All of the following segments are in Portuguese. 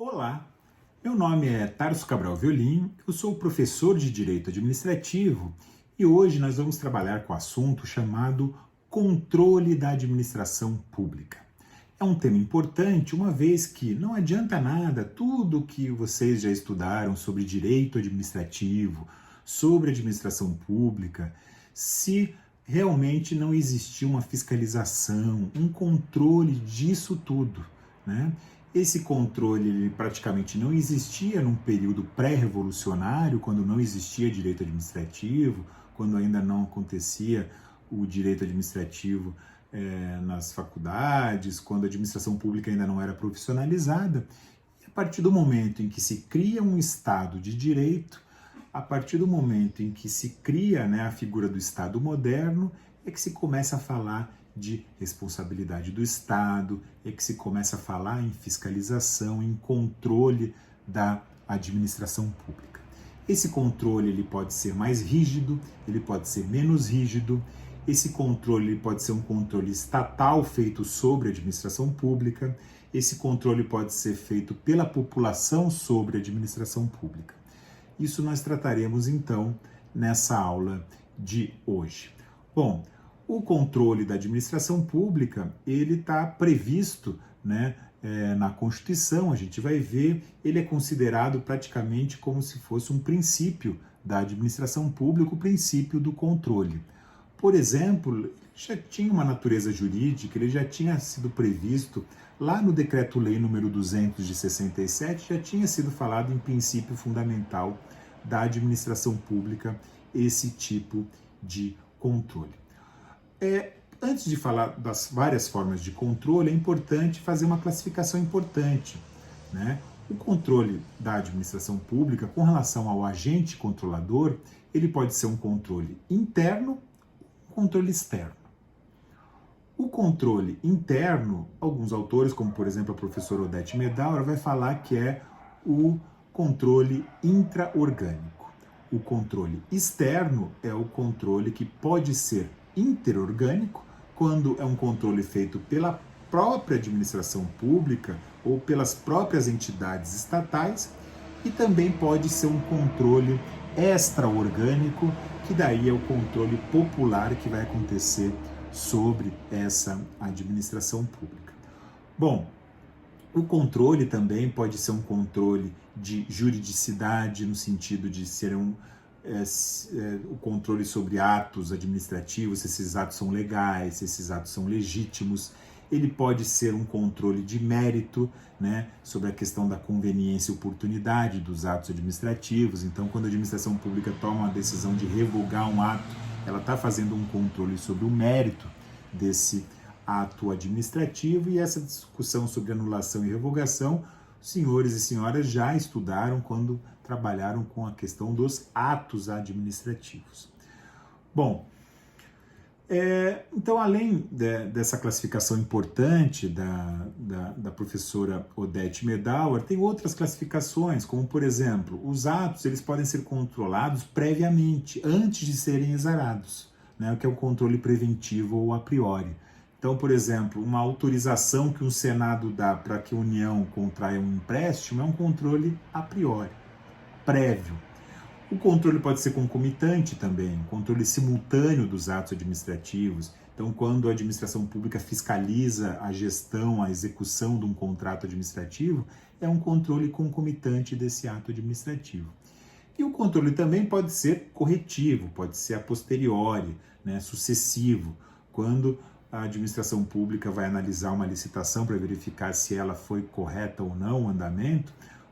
Olá, meu nome é Tarso Cabral Violim, eu sou professor de Direito Administrativo e hoje nós vamos trabalhar com o assunto chamado controle da administração pública. É um tema importante, uma vez que não adianta nada tudo que vocês já estudaram sobre direito administrativo, sobre administração pública, se realmente não existir uma fiscalização, um controle disso tudo, né? Esse controle ele praticamente não existia num período pré-revolucionário, quando não existia direito administrativo, quando ainda não acontecia o direito administrativo nas faculdades, quando a administração pública ainda não era profissionalizada. E a partir do momento em que se cria um Estado de direito, a partir do momento em que se cria, a figura do Estado moderno, é que se começa a falar de responsabilidade do Estado, é que se começa a falar em fiscalização, em controle da administração pública. Esse controle ele pode ser mais rígido, ele pode ser menos rígido, esse controle ele pode ser um controle estatal feito sobre a administração pública, esse controle pode ser feito pela população sobre a administração pública. Isso nós trataremos então nessa aula de hoje. Bom, o controle da administração pública, ele está previsto na Constituição, a gente vai ver, ele é considerado praticamente como se fosse um princípio da administração pública, o princípio do controle. Por exemplo, já tinha uma natureza jurídica, ele já tinha sido previsto lá no Decreto-Lei número 200 de 67, já tinha sido falado em princípio fundamental da administração pública, esse tipo de controle. Antes de falar das várias formas de controle, é importante fazer uma classificação importante, O controle da administração pública com relação ao agente controlador, ele pode ser um controle interno, um controle externo. O controle interno, alguns autores, como por exemplo a professora Odete Medaur, vai falar que é o controle intraorgânico. O controle externo é o controle que pode ser interorgânico, quando é um controle feito pela própria administração pública ou pelas próprias entidades estatais, e também pode ser um controle extraorgânico, que daí é o controle popular que vai acontecer sobre essa administração pública. Bom, o controle também pode ser um controle de juridicidade, no sentido de ser o controle sobre atos administrativos, se esses atos são legais, se esses atos são legítimos. Ele pode ser um controle de mérito, sobre a questão da conveniência e oportunidade dos atos administrativos. Então, quando a administração pública toma a decisão de revogar um ato, ela está fazendo um controle sobre o mérito desse ato administrativo, e essa discussão sobre anulação e revogação, senhores e senhoras já estudaram quando trabalharam com a questão dos atos administrativos. Bom, então, além dessa classificação importante da professora Odete Medaur, tem outras classificações, como, por exemplo, os atos eles podem ser controlados previamente, antes de serem exarados, o que é o controle preventivo ou a priori. Então, por exemplo, uma autorização que um Senado dá para que a União contraia um empréstimo é um controle a priori, prévio. O controle pode ser concomitante também, controle simultâneo dos atos administrativos. Então, quando a administração pública fiscaliza a gestão, a execução de um contrato administrativo, é um controle concomitante desse ato administrativo. E o controle também pode ser corretivo, pode ser a posteriori, sucessivo, quando a administração pública vai analisar uma licitação para verificar se ela foi correta ou não, o andamento,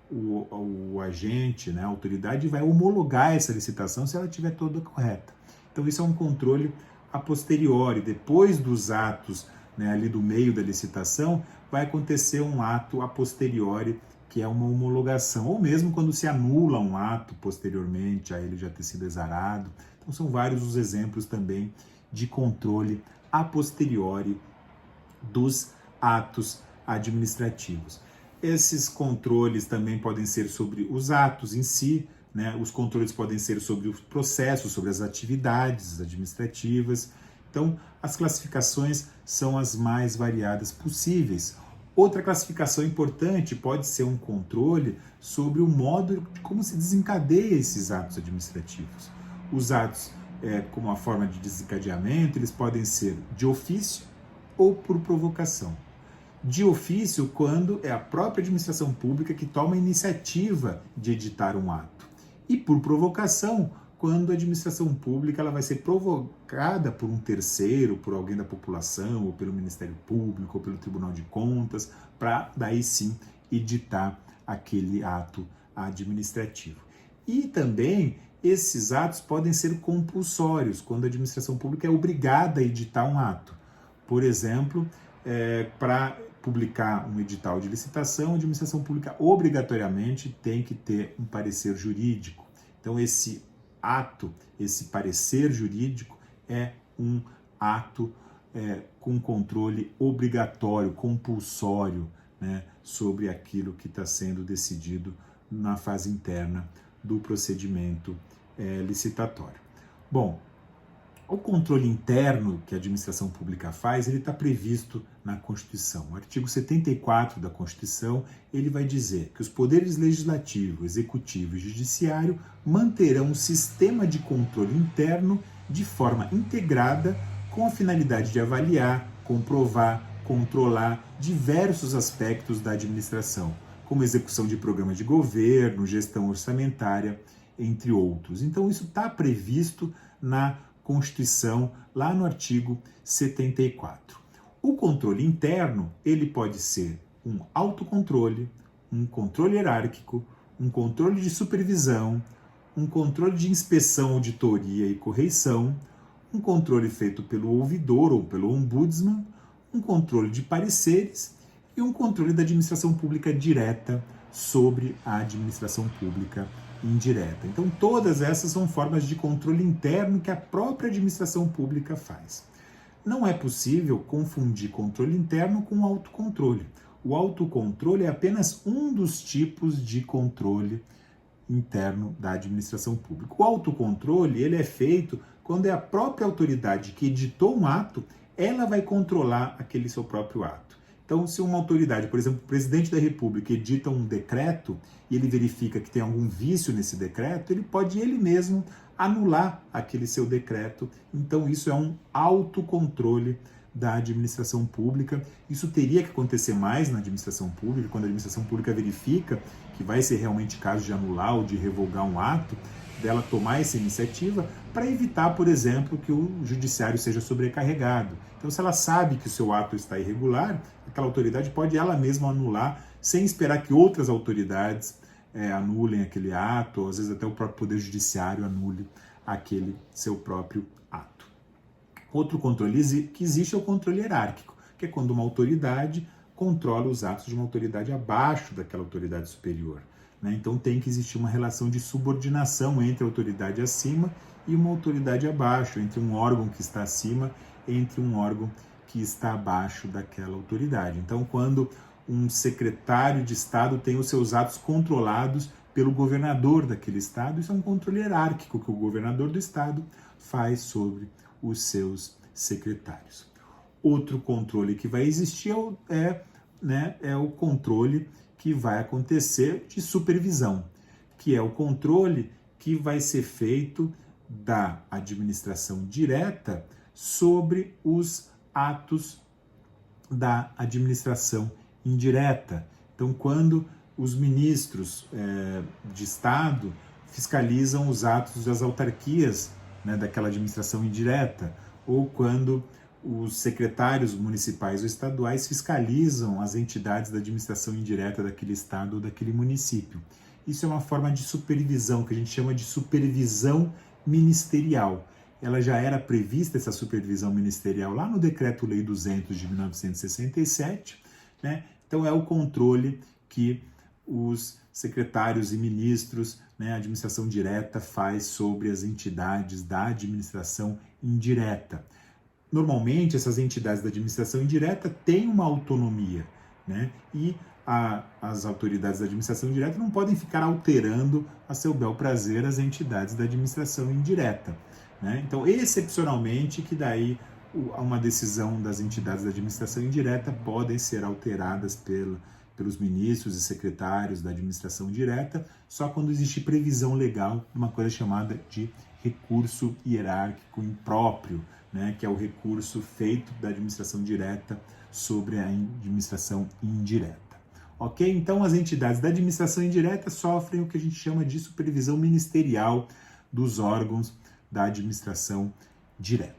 o agente, a autoridade vai homologar essa licitação se ela estiver toda correta. Então isso é um controle a posteriori, depois dos atos ali do meio da licitação, vai acontecer um ato a posteriori, que é uma homologação, ou mesmo quando se anula um ato posteriormente a ele já ter sido exarado. Então são vários os exemplos também de controle a posteriori dos atos administrativos. Esses controles também podem ser sobre os atos em si, os controles podem ser sobre os processos, sobre as atividades administrativas. Então, as classificações são as mais variadas possíveis. Outra classificação importante pode ser um controle sobre o modo de como se desencadeia esses atos administrativos. Os atos, como a forma de desencadeamento, eles podem ser de ofício ou por provocação. De ofício, quando é a própria administração pública que toma a iniciativa de editar um ato. E por provocação, quando a administração pública ela vai ser provocada por um terceiro, por alguém da população, ou pelo Ministério Público, ou pelo Tribunal de Contas, para daí sim editar aquele ato administrativo. E também esses atos podem ser compulsórios, quando a administração pública é obrigada a editar um ato. Por exemplo, para publicar um edital de licitação, a administração pública obrigatoriamente tem que ter um parecer jurídico. Então, esse ato, esse parecer jurídico é um ato com controle obrigatório, compulsório, né, sobre aquilo que está sendo decidido na fase interna do procedimento licitatório. Bom, o controle interno que a administração pública faz, ele está previsto na Constituição. O artigo 74 da Constituição, ele vai dizer que os poderes legislativo, executivo e judiciário manterão um sistema de controle interno de forma integrada com a finalidade de avaliar, comprovar, controlar diversos aspectos da administração, como execução de programas de governo, gestão orçamentária, entre outros. Então, isso está previsto na Constituição, lá no artigo 74. O controle interno, ele pode ser um autocontrole, um controle hierárquico, um controle de supervisão, um controle de inspeção, auditoria e correição, um controle feito pelo ouvidor ou pelo ombudsman, um controle de pareceres e um controle da administração pública direta sobre a administração pública indireta. Então, todas essas são formas de controle interno que a própria administração pública faz. Não é possível confundir controle interno com autocontrole. O autocontrole é apenas um dos tipos de controle interno da administração pública. O autocontrole, ele é feito quando é a própria autoridade que editou um ato, ela vai controlar aquele seu próprio ato. Então, se uma autoridade, por exemplo, o presidente da República, edita um decreto e ele verifica que tem algum vício nesse decreto, ele pode ele mesmo anular aquele seu decreto. Então, isso é um autocontrole da administração pública. Isso teria que acontecer mais na administração pública, quando a administração pública verifica que vai ser realmente caso de anular ou de revogar um ato, dela tomar essa iniciativa para evitar, por exemplo, que o judiciário seja sobrecarregado. Então, se ela sabe que o seu ato está irregular, aquela autoridade pode ela mesma anular, sem esperar que outras autoridades anulem aquele ato, ou às vezes até o próprio Poder Judiciário anule aquele seu próprio ato. Outro controle que existe é o controle hierárquico, que é quando uma autoridade controla os atos de uma autoridade abaixo daquela autoridade superior. Então tem que existir uma relação de subordinação entre a autoridade acima e uma autoridade abaixo, entre um órgão que está acima entre um órgão que está abaixo daquela autoridade. Então, quando um secretário de Estado tem os seus atos controlados pelo governador daquele Estado, isso é um controle hierárquico que o governador do Estado faz sobre os seus secretários. Outro controle que vai existir é o controle que vai acontecer de supervisão, que é o controle que vai ser feito da administração direta sobre os atos da administração indireta. Então, quando os ministros de Estado fiscalizam os atos das autarquias, daquela administração indireta, ou quando os secretários municipais ou estaduais fiscalizam as entidades da administração indireta daquele estado ou daquele município. Isso é uma forma de supervisão, que a gente chama de supervisão ministerial. Ela já era prevista, essa supervisão ministerial, lá no Decreto-Lei 200 de 1967, Então é o controle que os secretários e ministros, a administração direta faz sobre as entidades da administração indireta. Normalmente, essas entidades da administração indireta têm uma autonomia, e as autoridades da administração indireta não podem ficar alterando a seu bel prazer as entidades da administração indireta. Então, excepcionalmente, que daí uma decisão das entidades da administração indireta podem ser alteradas pelos ministros e secretários da administração direta, só quando existe previsão legal, uma coisa chamada de recurso hierárquico impróprio, né, que é o recurso feito da administração direta sobre a administração indireta. Ok? Então, as entidades da administração indireta sofrem o que a gente chama de supervisão ministerial dos órgãos da administração direta.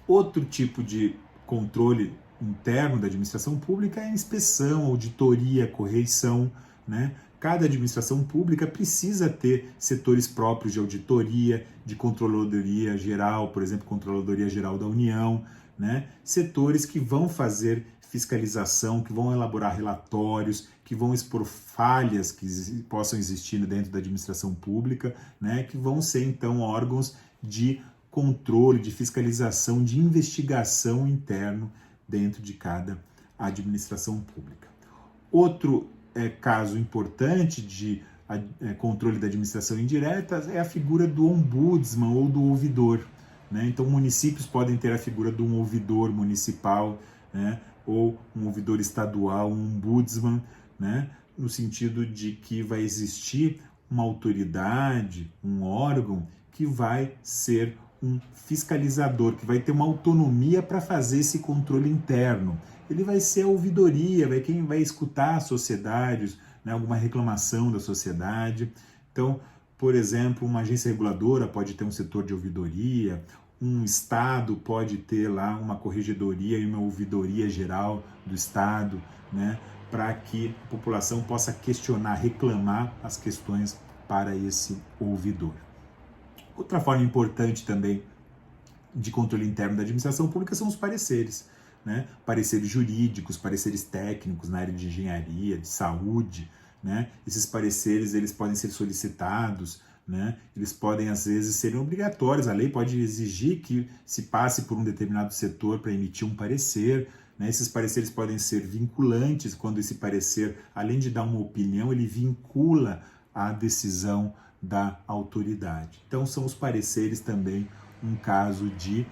Outro tipo de controle interno da administração pública é a inspeção, auditoria, correição, né? Cada administração pública precisa ter setores próprios de auditoria, de controladoria geral, por exemplo, Controladoria Geral da União, né? Setores que vão fazer fiscalização, que vão elaborar relatórios, que vão expor falhas que possam existir dentro da administração pública, né? Que vão ser, então, órgãos de controle, de fiscalização, de investigação interno dentro de cada administração pública. Outro caso importante de controle da administração indireta é a figura do ombudsman ou do ouvidor, né? Então, municípios podem ter a figura de um ouvidor municipal, né? Ou um ouvidor estadual, um ombudsman, né? No sentido de que vai existir uma autoridade, um órgão que vai ser um fiscalizador, que vai ter uma autonomia para fazer esse controle interno. Ele vai ser a ouvidoria, quem vai escutar a sociedade, né, alguma reclamação da sociedade. Então, por exemplo, uma agência reguladora pode ter um setor de ouvidoria, um estado pode ter lá uma corregedoria e uma ouvidoria geral do estado, né, para que a população possa questionar, reclamar as questões para esse ouvidor. Outra forma importante também de controle interno da administração pública são os pareceres, né? Pareceres jurídicos, pareceres técnicos na área de engenharia, de saúde, né? Esses pareceres eles podem ser solicitados, né? Eles podem às vezes serem obrigatórios, a lei pode exigir que se passe por um determinado setor para emitir um parecer, né? Esses pareceres podem ser vinculantes quando esse parecer, além de dar uma opinião, ele vincula a decisão da autoridade. Então, são os pareceres também um caso de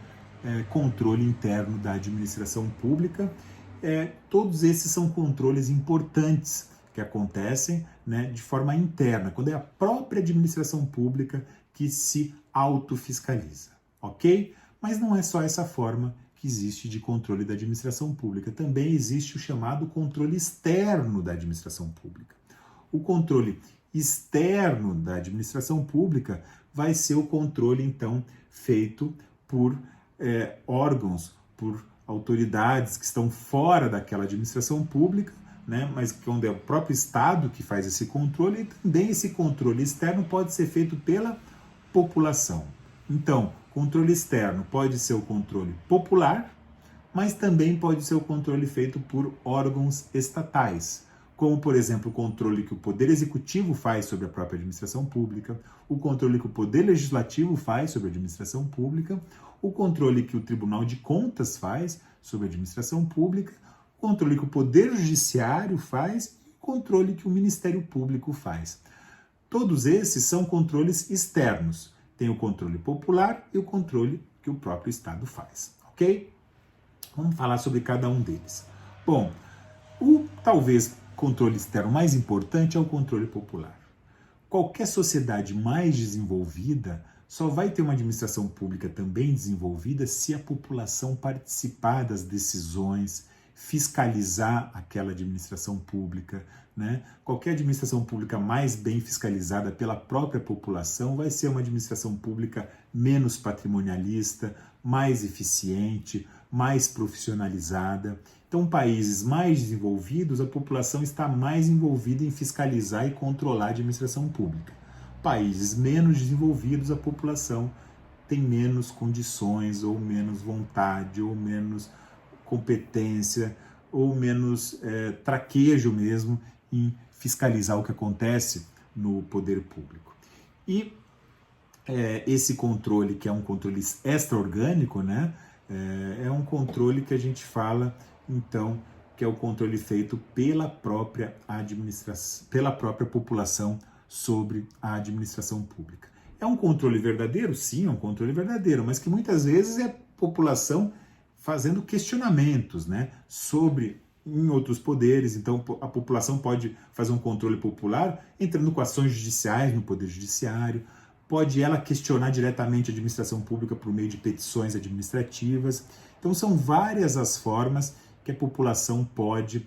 controle interno da administração pública. Todos esses são controles importantes que acontecem, né, de forma interna, quando é a própria administração pública que se autofiscaliza, ok? Mas não é só essa forma que existe de controle da administração pública. Também existe o chamado controle externo da administração pública. O controle externo da administração pública vai ser o controle, então, feito por órgãos, por autoridades que estão fora daquela administração pública, né? Mas quando é o próprio Estado que faz esse controle, e também esse controle externo pode ser feito pela população. Então, controle externo pode ser o controle popular, mas também pode ser o controle feito por órgãos estatais, como, por exemplo, o controle que o Poder Executivo faz sobre a própria administração pública, o controle que o Poder Legislativo faz sobre a administração pública, o controle que o Tribunal de Contas faz sobre a administração pública, o controle que o Poder Judiciário faz e o controle que o Ministério Público faz. Todos esses são controles externos. Tem o controle popular e o controle que o próprio Estado faz, ok? Vamos falar sobre cada um deles. Bom, talvez controle externo mais importante é o controle popular. Qualquer sociedade mais desenvolvida só vai ter uma administração pública também desenvolvida se a população participar das decisões, fiscalizar aquela administração pública, né? Qualquer administração pública mais bem fiscalizada pela própria população vai ser uma administração pública menos patrimonialista, mais eficiente, mais profissionalizada. Então, países mais desenvolvidos, a população está mais envolvida em fiscalizar e controlar a administração pública. Países menos desenvolvidos, a população tem menos condições, ou menos vontade, ou menos competência, ou menos traquejo mesmo em fiscalizar o que acontece no poder público. E esse controle, que é um controle extra-orgânico, né, é um controle que a gente fala, então, que é o controle feito pela própria administração, pela própria população sobre a administração pública. É um controle verdadeiro? Sim, é um controle verdadeiro, mas que muitas vezes é população fazendo questionamentos, né, sobre em outros poderes. Então a população pode fazer um controle popular entrando com ações judiciais no Poder Judiciário, pode ela questionar diretamente a administração pública por meio de petições administrativas. Então são várias as formas que a população pode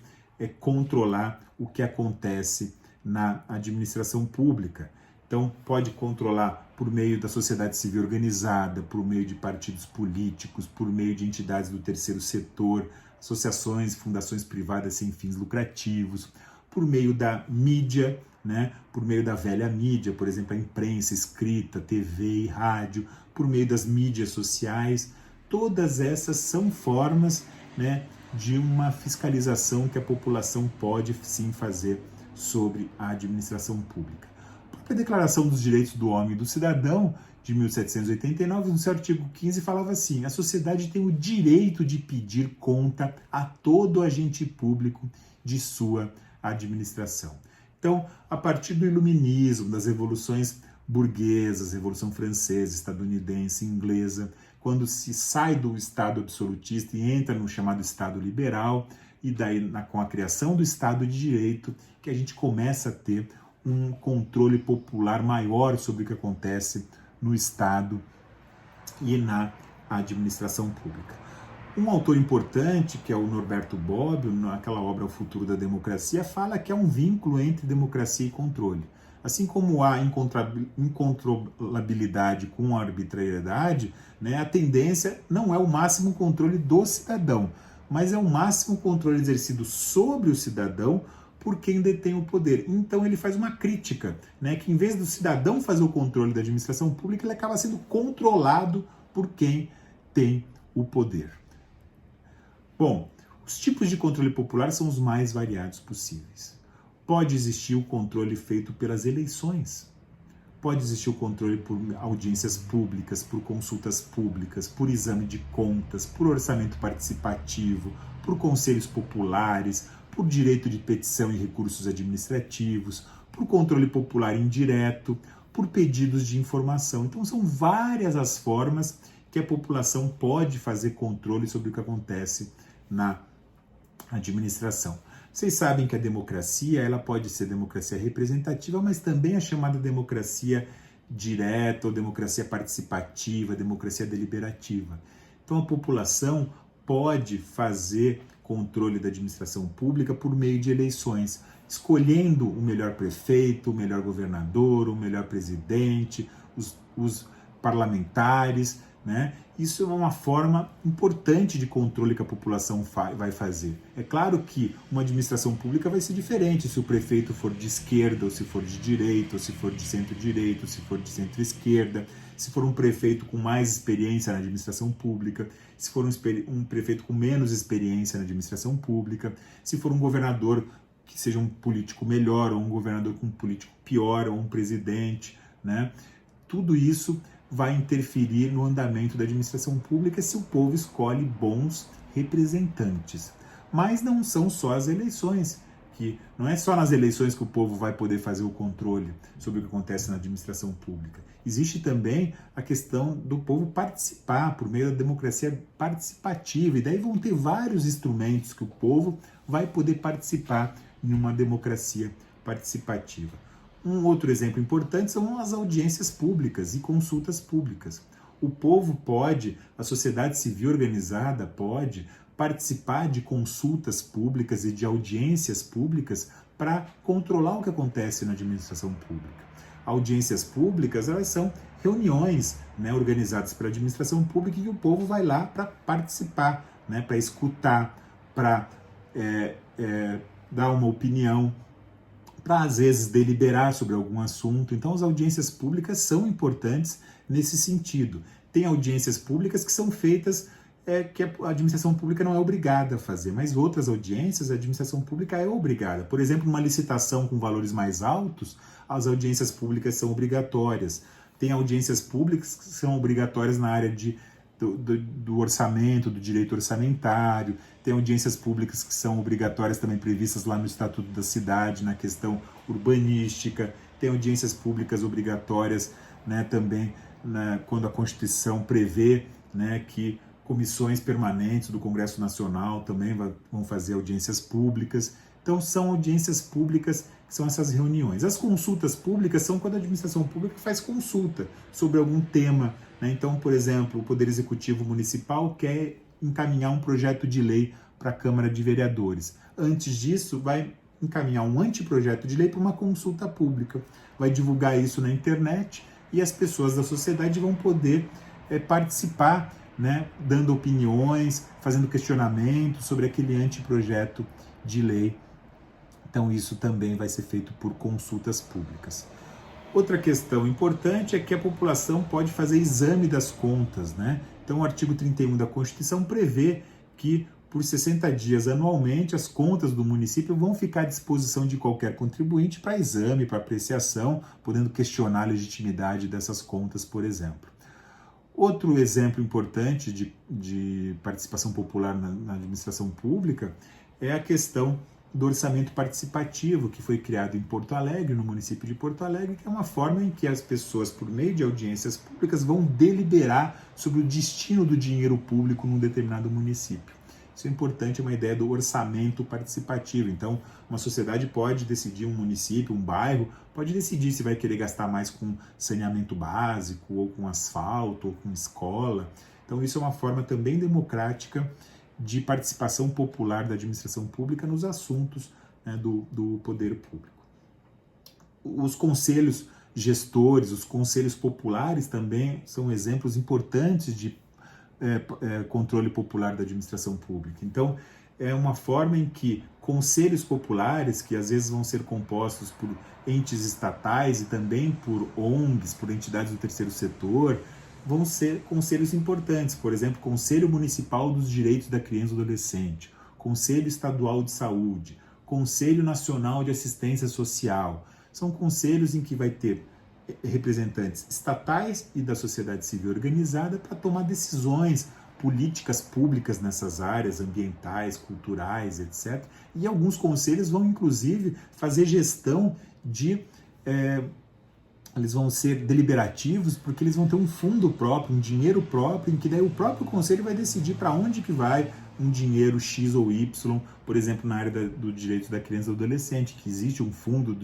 controlar o que acontece na administração pública. Então pode controlar por meio da sociedade civil organizada, por meio de partidos políticos, por meio de entidades do terceiro setor, associações, fundações privadas sem fins lucrativos, por meio da mídia, né? Por meio da velha mídia, por exemplo, a imprensa escrita, TV e rádio, por meio das mídias sociais. Todas essas são formas, né, de uma fiscalização que a população pode sim fazer sobre a administração pública. A própria Declaração dos Direitos do Homem e do Cidadão, de 1789, no seu artigo 15, falava assim: a sociedade tem o direito de pedir conta a todo agente público de sua administração. Então, a partir do iluminismo, das revoluções burguesas, Revolução Francesa, estadunidense, inglesa, quando se sai do Estado absolutista e entra no chamado Estado liberal, e daí com a criação do Estado de Direito, que a gente começa a ter um controle popular maior sobre o que acontece no Estado e na administração pública. Um autor importante, que é o Norberto Bobbio, naquela obra O Futuro da Democracia, fala que há um vínculo entre democracia e controle. Assim como há incontrolabilidade com a arbitrariedade, né, a tendência não é o máximo controle do cidadão, mas é o máximo controle exercido sobre o cidadão por quem detém o poder. Então ele faz uma crítica, né, que em vez do cidadão fazer o controle da administração pública, ele acaba sendo controlado por quem tem o poder. Bom, os tipos de controle popular são os mais variados possíveis. Pode existir o controle feito pelas eleições. Pode existir o controle por audiências públicas, por consultas públicas, por exame de contas, por orçamento participativo, por conselhos populares, por direito de petição e recursos administrativos, por controle popular indireto, por pedidos de informação. Então são várias as formas que a população pode fazer controle sobre o que acontece na administração. Vocês sabem que a democracia, ela pode ser democracia representativa, mas também a chamada democracia direta ou democracia participativa, democracia deliberativa. Então a população pode fazer controle da administração pública por meio de eleições, escolhendo o melhor prefeito, o melhor governador, o melhor presidente, os parlamentares, né? Isso é uma forma importante de controle que a população vai fazer. É claro que uma administração pública vai ser diferente se o prefeito for de esquerda, ou se for de direita, ou se for de centro-direita, ou se for de centro-esquerda, se for um prefeito com mais experiência na administração pública, se for um prefeito com menos experiência na administração pública, se for um governador que seja um político melhor, ou um governador com um político pior, ou um presidente, né? Tudo isso vai interferir no andamento da administração pública se o povo escolhe bons representantes. Mas não são só as eleições, que não é só nas eleições que o povo vai poder fazer o controle sobre o que acontece na administração pública. Existe também a questão do povo participar por meio da democracia participativa, e daí vão ter vários instrumentos que o povo vai poder participar em uma democracia participativa. Um outro exemplo importante são as audiências públicas e consultas públicas. O povo pode, a sociedade civil organizada pode participar de consultas públicas e de audiências públicas para controlar o que acontece na administração pública. Audiências públicas, elas são reuniões, né, organizadas pela administração pública, e o povo vai lá para participar, né, para escutar, para dar uma opinião, para às vezes deliberar sobre algum assunto. Então as audiências públicas são importantes nesse sentido. Tem audiências públicas que são feitas que a administração pública não é obrigada a fazer, mas outras audiências a administração pública é obrigada. Por exemplo, uma licitação com valores mais altos, as audiências públicas são obrigatórias. Tem audiências públicas que são obrigatórias na área do orçamento, do direito orçamentário. Tem audiências públicas que são obrigatórias também previstas lá no Estatuto da Cidade, na questão urbanística. Tem audiências públicas obrigatórias, né, também quando a Constituição prevê, né, que comissões permanentes do Congresso Nacional também vão fazer audiências públicas. Então, são audiências públicas que são essas reuniões. As consultas públicas são quando a administração pública faz consulta sobre algum tema, né? Então, por exemplo, o Poder Executivo Municipal quer encaminhar um projeto de lei para a Câmara de Vereadores. Antes disso, vai encaminhar um anteprojeto de lei para uma consulta pública. Vai divulgar isso na internet e as pessoas da sociedade vão poder participar, né, dando opiniões, fazendo questionamentos sobre aquele anteprojeto de lei. Então isso também vai ser feito por consultas públicas. Outra questão importante é que a população pode fazer exame das contas, né? Então o artigo 31 da Constituição prevê que por 60 dias anualmente as contas do município vão ficar à disposição de qualquer contribuinte para exame, para apreciação, podendo questionar a legitimidade dessas contas, por exemplo. Outro exemplo importante de participação popular na administração pública é a questão do orçamento participativo, que foi criado em Porto Alegre, no município de Porto Alegre, que é uma forma em que as pessoas, por meio de audiências públicas, vão deliberar sobre o destino do dinheiro público num determinado município. Isso é importante, é uma ideia do orçamento participativo. Então, uma sociedade pode decidir, um município, um bairro, pode decidir se vai querer gastar mais com saneamento básico, ou com asfalto, ou com escola. Então, isso é uma forma também democrática de participação popular da administração pública nos assuntos, né, do poder público. Os conselhos gestores, os conselhos populares também são exemplos importantes de controle popular da administração pública. Então, é uma forma em que conselhos populares, que às vezes vão ser compostos por entes estatais e também por ONGs, por entidades do terceiro setor, vão ser conselhos importantes. Por exemplo, Conselho Municipal dos Direitos da Criança e do Adolescente, Conselho Estadual de Saúde, Conselho Nacional de Assistência Social. São conselhos em que vai ter representantes estatais e da sociedade civil organizada para tomar decisões políticas públicas nessas áreas ambientais, culturais, etc. E alguns conselhos vão, inclusive, fazer gestão de... eles vão ser deliberativos porque eles vão ter um fundo próprio, um dinheiro próprio, em que daí o próprio conselho vai decidir para onde que vai um dinheiro X ou Y, por exemplo, na área do direito da criança e do adolescente, que existe um fundo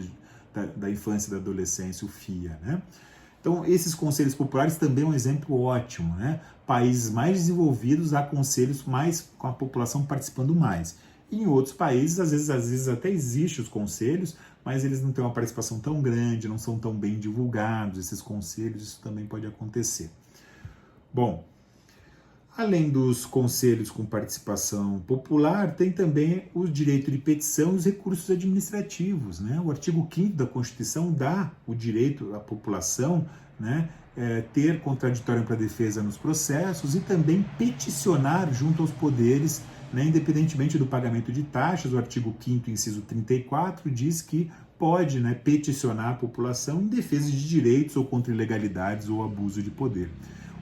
da infância e da adolescência, o FIA, né? Então, esses conselhos populares também é um exemplo ótimo, né? Países mais desenvolvidos há conselhos mais com a população participando mais. E em outros países, às vezes até existem os conselhos, mas eles não têm uma participação tão grande, não são tão bem divulgados, esses conselhos, isso também pode acontecer. Bom, além dos conselhos com participação popular, tem também o direito de petição e os recursos administrativos, né? O artigo 5º da Constituição dá o direito à população, né, ter contraditório para defesa nos processos e também peticionar junto aos poderes, né, independentemente do pagamento de taxas. O artigo 5º, inciso 34, diz que pode, né, peticionar a população em defesa de direitos ou contra ilegalidades ou abuso de poder.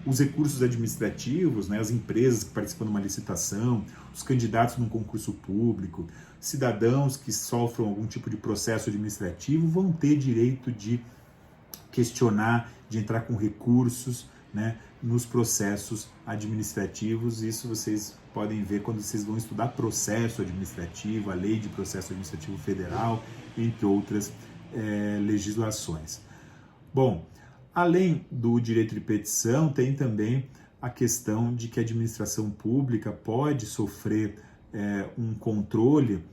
Os recursos administrativos, né, as empresas que participam de uma licitação, os candidatos num concurso público, cidadãos que sofram algum tipo de processo administrativo vão ter direito de questionar, de entrar com recursos, né, nos processos administrativos. Isso vocês podem ver quando vocês vão estudar processo administrativo, a Lei de Processo Administrativo Federal, entre outras legislações. Bom, além do direito de petição, tem também a questão de que a administração pública pode sofrer um controle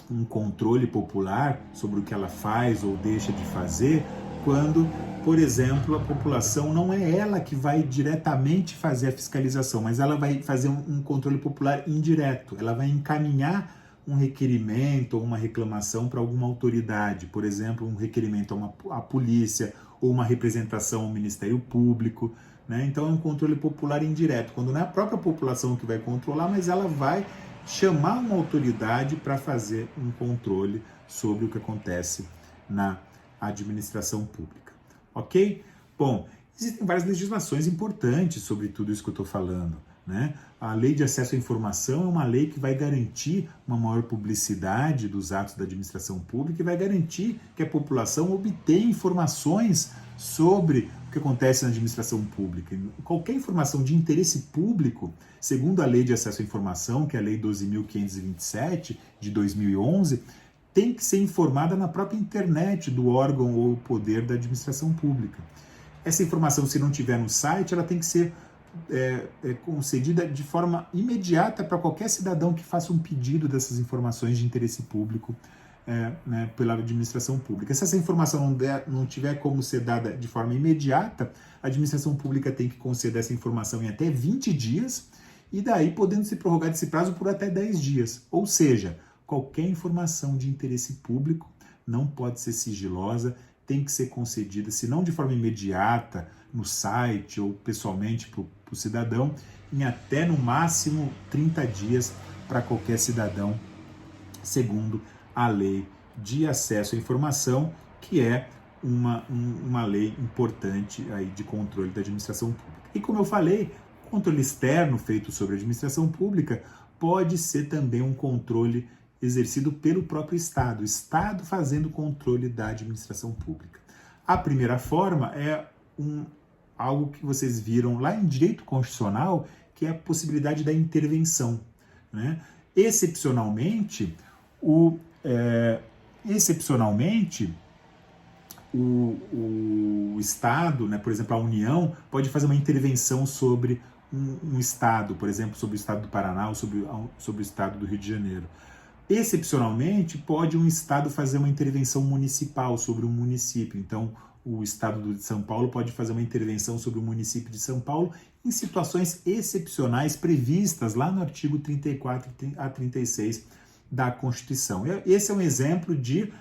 um controle popular sobre o que ela faz ou deixa de fazer, quando, por exemplo, a população não é ela que vai diretamente fazer a fiscalização, mas ela vai fazer um controle popular indireto, ela vai encaminhar um requerimento ou uma reclamação para alguma autoridade, por exemplo, um requerimento à polícia ou uma representação ao Ministério Público, né? Então é um controle popular indireto, quando não é a própria população que vai controlar, mas ela vai chamar uma autoridade para fazer um controle sobre o que acontece na administração pública. Ok? Bom, existem várias legislações importantes sobre tudo isso que eu estou falando, né? A Lei de Acesso à Informação é uma lei que vai garantir uma maior publicidade dos atos da administração pública e vai garantir que a população obtenha informações sobre o que acontece na administração pública. Qualquer informação de interesse público, segundo a Lei de Acesso à Informação, que é a Lei 12.527 de 2011, tem que ser informada na própria internet do órgão ou poder da administração pública. Essa informação, se não tiver no site, ela tem que ser concedida de forma imediata para qualquer cidadão que faça um pedido dessas informações de interesse público pela administração pública. Se essa informação não tiver como ser dada de forma imediata, a administração pública tem que conceder essa informação em até 20 dias e daí podendo se prorrogar esse prazo por até 10 dias. Ou seja, qualquer informação de interesse público não pode ser sigilosa, tem que ser concedida, se não de forma imediata, no site ou pessoalmente para o cidadão, em até no máximo 30 dias para qualquer cidadão, segundo a Lei de Acesso à Informação, que é uma lei importante aí de controle da administração pública. E como eu falei, o controle externo feito sobre a administração pública pode ser também um controle exercido pelo próprio Estado, o Estado fazendo controle da administração pública. A primeira forma é algo que vocês viram lá em direito constitucional, que é a possibilidade da intervenção, né? Excepcionalmente, o Estado, né, por exemplo, a União, pode fazer uma intervenção sobre um Estado, por exemplo, sobre o Estado do Paraná ou sobre o Estado do Rio de Janeiro. Excepcionalmente, pode um Estado fazer uma intervenção municipal sobre um município. Então, o Estado de São Paulo pode fazer uma intervenção sobre o município de São Paulo em situações excepcionais previstas lá no artigo 34 a 36 da Constituição. Esse é um exemplo de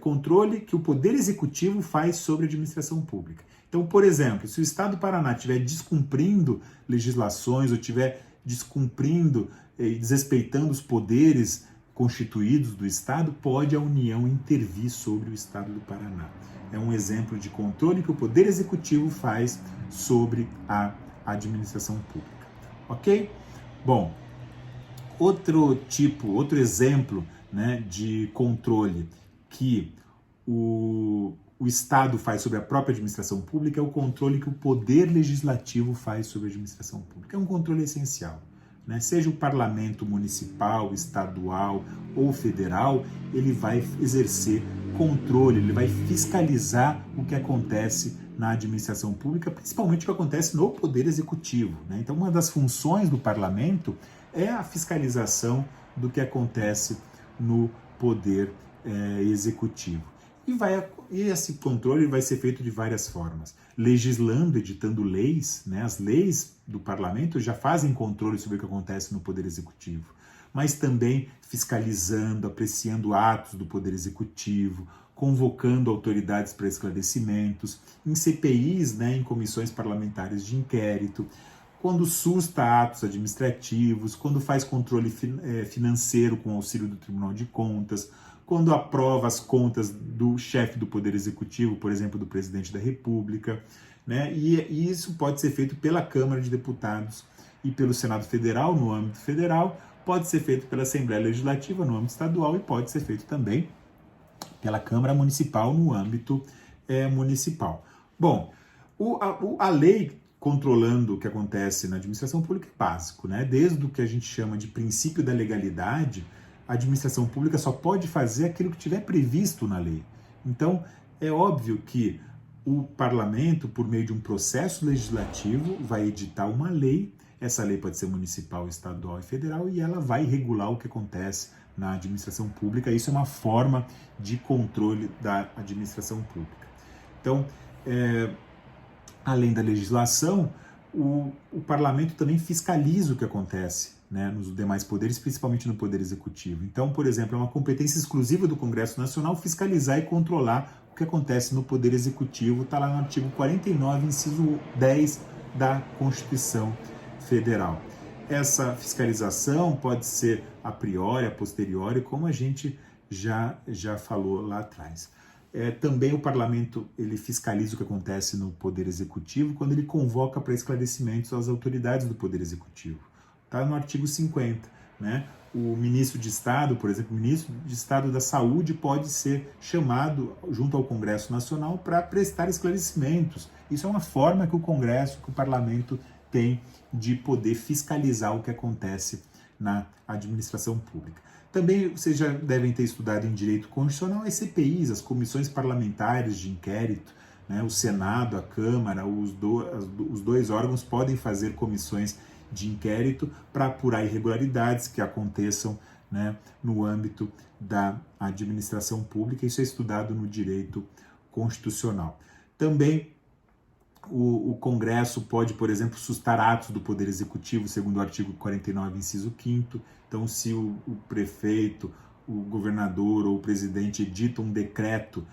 controle que o Poder Executivo faz sobre a administração pública. Então, por exemplo, se o Estado do Paraná estiver descumprindo legislações ou estiver descumprindo e desrespeitando os poderes constituídos do Estado, pode a União intervir sobre o Estado do Paraná. É um exemplo de controle que o Poder Executivo faz sobre a administração pública. Ok? Bom, outro exemplo, né, de controle que o Estado faz sobre a própria administração pública é o controle que o Poder Legislativo faz sobre a administração pública. É um controle essencial, né? Seja o parlamento municipal, estadual ou federal, ele vai exercer controle, ele vai fiscalizar o que acontece na administração pública, principalmente o que acontece no Poder Executivo, né? Então, uma das funções do parlamento é a fiscalização do que acontece no Poder Executivo. E esse controle vai ser feito de várias formas. Legislando, editando leis, né? As leis do parlamento já fazem controle sobre o que acontece no Poder Executivo, mas também fiscalizando, apreciando atos do Poder Executivo, convocando autoridades para esclarecimentos, em CPIs, né? Em comissões parlamentares de inquérito, quando susta atos administrativos, quando faz controle financeiro com auxílio do Tribunal de Contas, quando aprova as contas do chefe do Poder Executivo, por exemplo, do Presidente da República, né? E isso pode ser feito pela Câmara de Deputados e pelo Senado Federal, no âmbito federal, pode ser feito pela Assembleia Legislativa, no âmbito estadual, e pode ser feito também pela Câmara Municipal, no âmbito municipal. Bom, a lei controlando o que acontece na administração pública é básico, né? Desde o que a gente chama de princípio da legalidade, a administração pública só pode fazer aquilo que tiver previsto na lei. Então, é óbvio que o parlamento, por meio de um processo legislativo, vai editar uma lei. Essa lei pode ser municipal, estadual e federal, e ela vai regular o que acontece na administração pública. Isso é uma forma de controle da administração pública. Então, além da legislação, o parlamento também fiscaliza o que acontece, né, nos demais poderes, principalmente no Poder Executivo. Então, por exemplo, é uma competência exclusiva do Congresso Nacional fiscalizar e controlar o que acontece no Poder Executivo. Está lá no artigo 49, inciso 10 da Constituição Federal. Essa fiscalização pode ser a priori, a posteriori, como a gente já falou lá atrás. Também o parlamento ele fiscaliza o que acontece no Poder Executivo quando ele convoca para esclarecimentos as autoridades do Poder Executivo. Está no artigo 50. né? O ministro de Estado, por exemplo, o ministro de Estado da Saúde pode ser chamado junto ao Congresso Nacional para prestar esclarecimentos. Isso é uma forma que o Congresso, que o Parlamento tem de poder fiscalizar o que acontece na administração pública. Também vocês já devem ter estudado em direito constitucional as CPIs, as comissões parlamentares de inquérito, né? O Senado, a Câmara, os dois órgãos podem fazer comissões de inquérito para apurar irregularidades que aconteçam, né, no âmbito da administração pública. Isso é estudado no direito constitucional. Também o Congresso pode, por exemplo, sustar atos do Poder Executivo, segundo o artigo 49, inciso 5º. Então, se o prefeito, o governador ou o presidente edita um decreto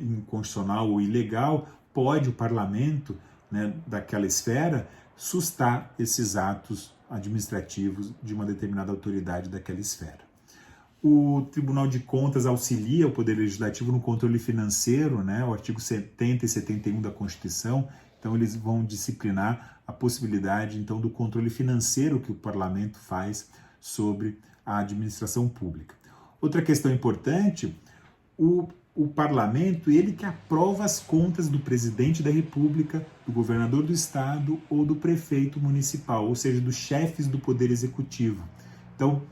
inconstitucional ou ilegal, pode o parlamento, né, daquela esfera sustar esses atos administrativos de uma determinada autoridade daquela esfera. O Tribunal de Contas auxilia o Poder Legislativo no controle financeiro, né, o artigo 70 e 71 da Constituição. Então, eles vão disciplinar a possibilidade, então, do controle financeiro que o parlamento faz sobre a administração pública. Outra questão importante, o parlamento, ele que aprova as contas do presidente da República, do governador do estado ou do prefeito municipal, ou seja, dos chefes do Poder Executivo. Então,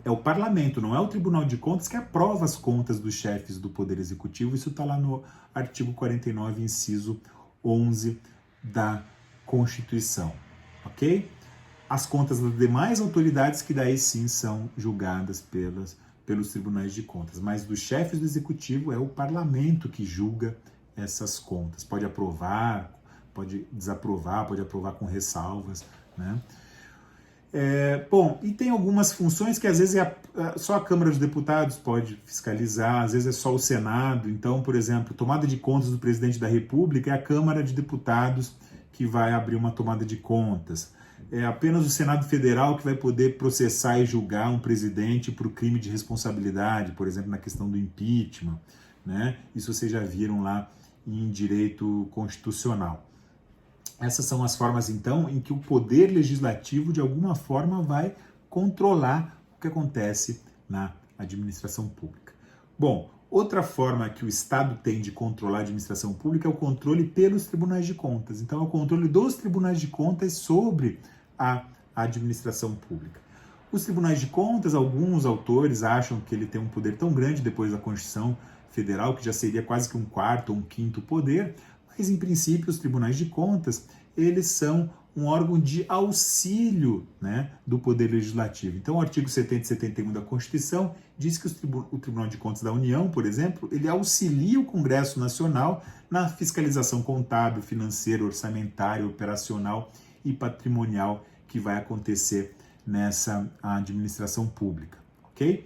é o parlamento, não é o Tribunal de Contas que aprova as contas dos chefes do Poder Executivo. Isso está lá no artigo 49, inciso 11 da Constituição, ok? As contas das demais autoridades que daí sim são julgadas pelos tribunais de contas, mas dos chefes do Executivo é o parlamento que julga essas contas. Pode aprovar, pode desaprovar, pode aprovar com ressalvas, né? Bom, e tem algumas funções que às vezes só a Câmara dos Deputados pode fiscalizar, às vezes é só o Senado. Então, por exemplo, tomada de contas do presidente da República é a Câmara de Deputados que vai abrir uma tomada de contas. É apenas o Senado Federal que vai poder processar e julgar um presidente por crime de responsabilidade, por exemplo, na questão do impeachment, né? Isso vocês já viram lá em direito constitucional. Essas são as formas, então, em que o Poder Legislativo, de alguma forma, vai controlar o que acontece na administração pública. Bom, outra forma que o Estado tem de controlar a administração pública é o controle pelos tribunais de contas. Então, é o controle dos tribunais de contas sobre a administração pública. Os tribunais de contas, alguns autores acham que ele tem um poder tão grande depois da Constituição Federal, que já seria quase que um quarto ou um quinto poder, mas, em princípio, os tribunais de contas, eles são um órgão de auxílio, né, do Poder Legislativo. Então, o artigo 70 e 71 da Constituição diz que o Tribunal de Contas da União, por exemplo, ele auxilia o Congresso Nacional na fiscalização contábil, financeira, orçamentária, operacional e patrimonial que vai acontecer nessa administração pública, ok?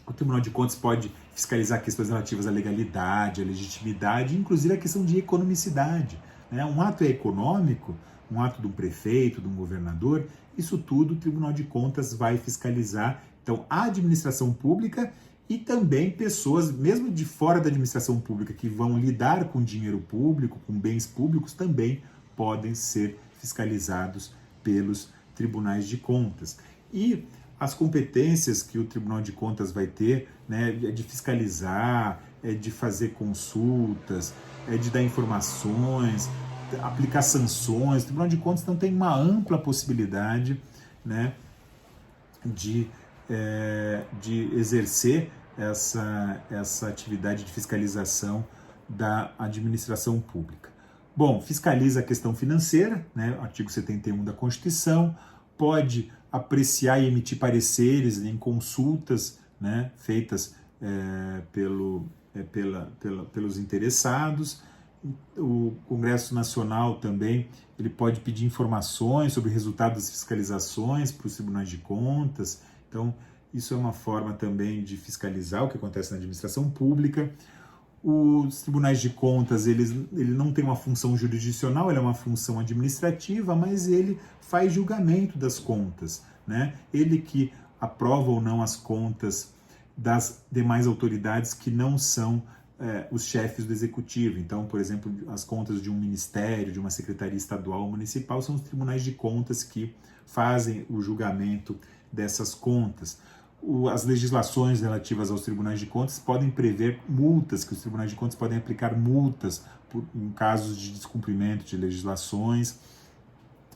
O Tribunal de Contas pode fiscalizar questões relativas à legalidade, à legitimidade, inclusive a questão de economicidade, né? Um ato é econômico, um ato de um prefeito, de um governador, isso tudo o Tribunal de Contas vai fiscalizar. Então, a administração pública e também pessoas, mesmo de fora da administração pública, que vão lidar com dinheiro público, com bens públicos, também podem ser fiscalizados pelos tribunais de contas. E as competências que o Tribunal de Contas vai ter, né, é de fiscalizar, é de fazer consultas, é de dar informações, aplicar sanções. O Tribunal de Contas então tem uma ampla possibilidade, né, de exercer essa atividade de fiscalização da administração pública. Bom, fiscaliza a questão financeira, né, artigo 71 da Constituição, pode apreciar e emitir pareceres em consultas, né, feitas pelos interessados. O Congresso Nacional também ele pode pedir informações sobre resultados das fiscalizações para os tribunais de contas. Então, isso é uma forma também de fiscalizar o que acontece na administração pública. Os tribunais de contas, ele não tem uma função jurisdicional, ele é uma função administrativa, mas ele faz julgamento das contas, né? Ele que aprova ou não as contas das demais autoridades que não são os chefes do executivo. Então, por exemplo, as contas de um ministério, de uma secretaria estadual ou municipal, são os tribunais de contas que fazem o julgamento dessas contas. As legislações relativas aos tribunais de contas podem prever multas, que os tribunais de contas podem aplicar multas em casos de descumprimento de legislações.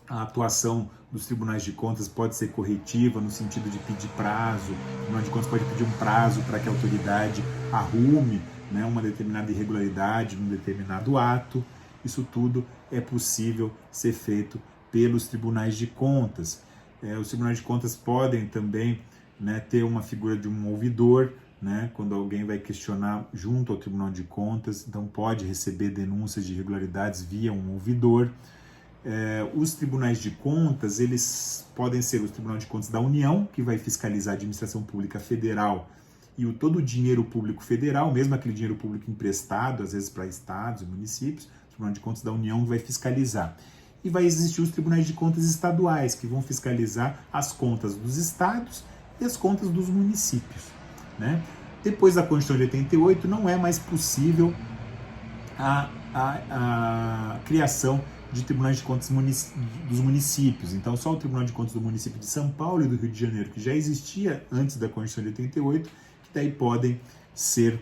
A atuação dos tribunais de contas pode ser corretiva, no sentido de pedir prazo. O tribunal de contas pode pedir um prazo para que a autoridade arrume, né, uma determinada irregularidade num determinado ato. Isso tudo é possível ser feito pelos tribunais de contas. Os tribunais de contas podem também, né, ter uma figura de um ouvidor, né, quando alguém vai questionar junto ao Tribunal de Contas, então pode receber denúncias de irregularidades via um ouvidor. Os tribunais de contas, eles podem ser o Tribunal de Contas da União, que vai fiscalizar a administração pública federal e todo o dinheiro público federal, mesmo aquele dinheiro público emprestado, às vezes para estados e municípios, o Tribunal de Contas da União vai fiscalizar. E vai existir os tribunais de contas estaduais, que vão fiscalizar as contas dos estados e as contas dos municípios, né? Depois da Constituição de 88, não é mais possível a criação de tribunais de contas dos municípios. Então, só o Tribunal de Contas do município de São Paulo e do Rio de Janeiro, que já existia antes da Constituição de 88, que daí podem ser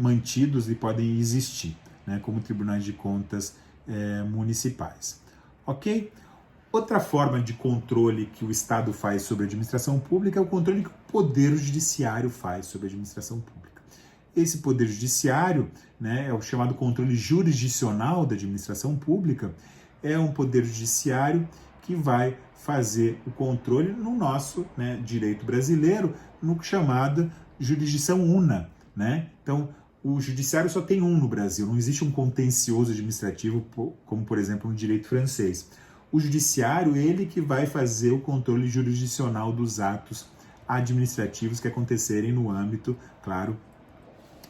mantidos e podem existir, né, como tribunais de contas municipais. Ok? Outra forma de controle que o Estado faz sobre a administração pública é o controle que o Poder Judiciário faz sobre a administração pública. Esse Poder Judiciário, né, é o chamado controle jurisdicional da administração pública, é um Poder Judiciário que vai fazer o controle no nosso, né, direito brasileiro, no chamado jurisdição una, né? Então, o judiciário só tem um no Brasil, não existe um contencioso administrativo como, por exemplo, no direito francês. O judiciário, ele que vai fazer o controle jurisdicional dos atos administrativos que acontecerem no âmbito, claro,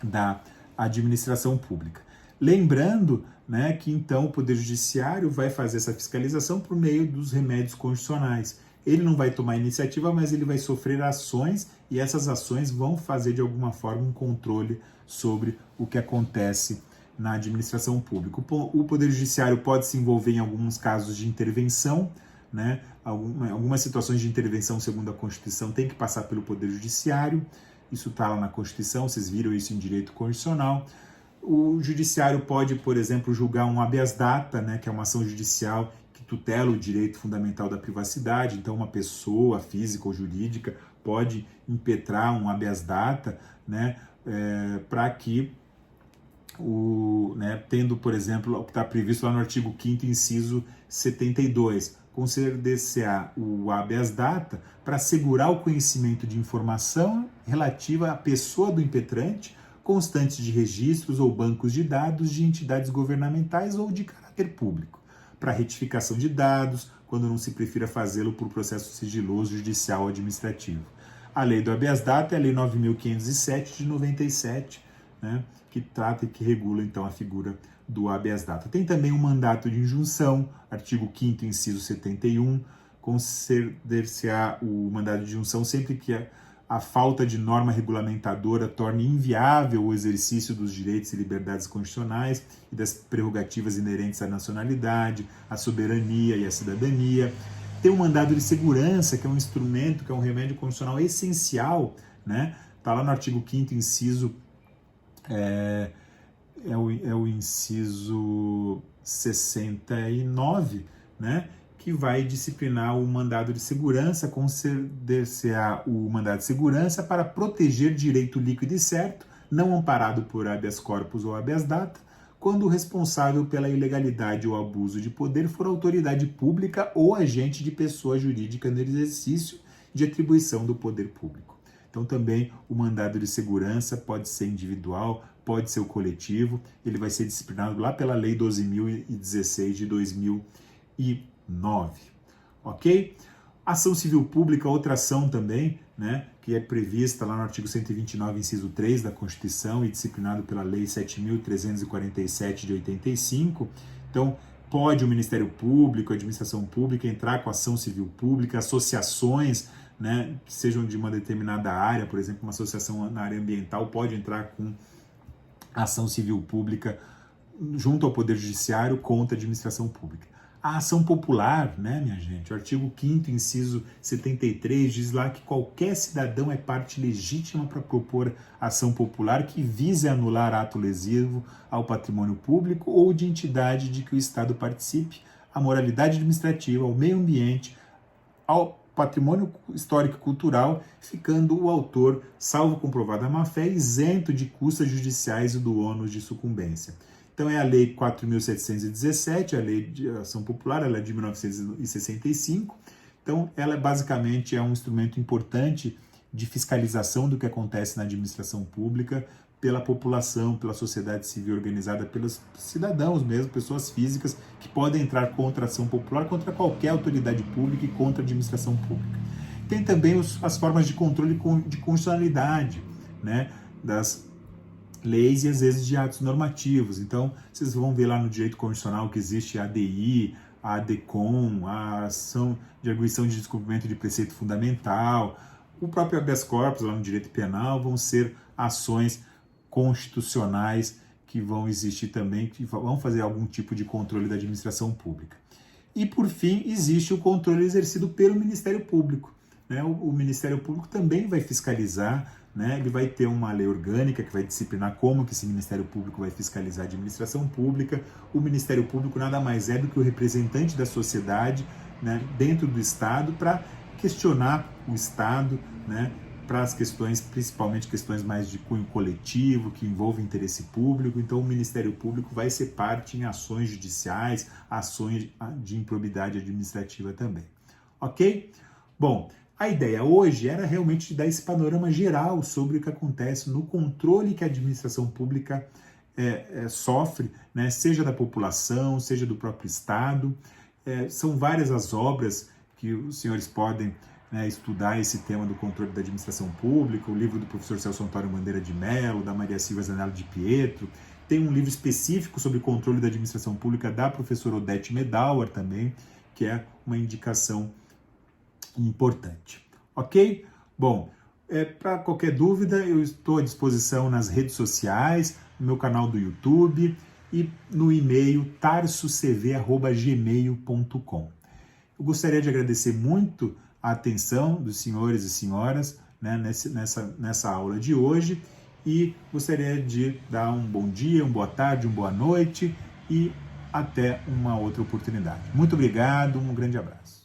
da administração pública. Lembrando, né, que então o Poder Judiciário vai fazer essa fiscalização por meio dos remédios constitucionais. Ele não vai tomar iniciativa, mas ele vai sofrer ações e essas ações vão fazer de alguma forma um controle sobre o que acontece na administração pública. O Poder Judiciário pode se envolver em alguns casos de intervenção, né? Algumas situações de intervenção, segundo a Constituição, tem que passar pelo Poder Judiciário. Isso está lá na Constituição, vocês viram isso em direito constitucional. O Judiciário pode, por exemplo, julgar um habeas data, né, que é uma ação judicial que tutela o direito fundamental da privacidade. Então, uma pessoa física ou jurídica pode impetrar um habeas data, né, para que tendo, por exemplo, o que está previsto lá no artigo 5º, inciso 72, conceder-se-á o habeas data para assegurar o conhecimento de informação relativa à pessoa do impetrante, constantes de registros ou bancos de dados de entidades governamentais ou de caráter público, para retificação de dados, quando não se prefira fazê-lo por processo sigiloso, judicial ou administrativo. A lei do habeas data é a Lei 9.507 de 97, né, que trata e que regula, então, a figura do habeas data. Tem também um mandato de injunção, artigo 5º, inciso 71, conceder-se-á o mandato de injunção sempre que a falta de norma regulamentadora torne inviável o exercício dos direitos e liberdades constitucionais e das prerrogativas inerentes à nacionalidade, à soberania e à cidadania. Tem um mandado de segurança, que é um instrumento, que é um remédio constitucional essencial, né? Está lá no artigo 5º, inciso o inciso 69, né, que vai disciplinar o mandado de segurança, conceder-se-á o mandado de segurança para proteger direito líquido e certo, não amparado por habeas corpus ou habeas data, quando o responsável pela ilegalidade ou abuso de poder for autoridade pública ou agente de pessoa jurídica no exercício de atribuição do poder público. Então, também o mandado de segurança pode ser individual, pode ser o coletivo, ele vai ser disciplinado lá pela Lei 12.016 de 2009, ok? Ação civil pública, outra ação também, né, que é prevista lá no artigo 129, inciso 3 da Constituição e disciplinado pela Lei 7.347 de 85. Então, pode o Ministério Público, a administração pública entrar com ação civil pública, associações, né, que sejam de uma determinada área, por exemplo, uma associação na área ambiental pode entrar com ação civil pública junto ao Poder Judiciário contra a administração pública. A ação popular, né, minha gente? O artigo 5º, inciso 73, diz lá que qualquer cidadão é parte legítima para propor ação popular que vise anular ato lesivo ao patrimônio público ou de entidade de que o Estado participe, à moralidade administrativa, ao meio ambiente, ao patrimônio histórico e cultural, ficando o autor, salvo comprovada má-fé, isento de custas judiciais e do ônus de sucumbência. Então é a Lei 4.717, a Lei de Ação Popular, ela é de 1965. Então ela basicamente é um instrumento importante de fiscalização do que acontece na administração pública pela população, pela sociedade civil organizada, pelos cidadãos mesmo, pessoas físicas que podem entrar contra a ação popular, contra qualquer autoridade pública e contra a administração pública. Tem também as formas de controle de constitucionalidade, né, das leis e às vezes de atos normativos. Então, vocês vão ver lá no direito constitucional que existe a ADI, a ADCOM, a ação de arguição de descumprimento de preceito fundamental, o próprio habeas corpus lá no direito penal, vão ser ações constitucionais que vão existir também, que vão fazer algum tipo de controle da administração pública. E, por fim, existe o controle exercido pelo Ministério Público, né? O Ministério Público também vai fiscalizar, né? Ele vai ter uma lei orgânica que vai disciplinar como que esse Ministério Público vai fiscalizar a administração pública. O Ministério Público nada mais é do que o representante da sociedade, né, dentro do Estado, para questionar o Estado, né, para as questões, principalmente questões mais de cunho coletivo, que envolvem interesse público. Então o Ministério Público vai ser parte em ações judiciais, ações de improbidade administrativa também. Ok? Bom, a ideia hoje era realmente dar esse panorama geral sobre o que acontece no controle que a administração pública sofre, né, seja da população, seja do próprio Estado. São várias as obras que os senhores podem, né, estudar esse tema do controle da administração pública, o livro do professor Celso Antônio Bandeira de Mello, da Maria Silva Zanello de Pietro. Tem um livro específico sobre controle da administração pública da professora Odete Medauer também, que é uma indicação importante. Ok? Bom, para qualquer dúvida, eu estou à disposição nas redes sociais, no meu canal do YouTube e no e-mail tarsocv@gmail.com. Eu gostaria de agradecer muito a atenção dos senhores e senhoras, né, nessa aula de hoje, e gostaria de dar um bom dia, uma boa tarde, uma boa noite e até uma outra oportunidade. Muito obrigado, um grande abraço.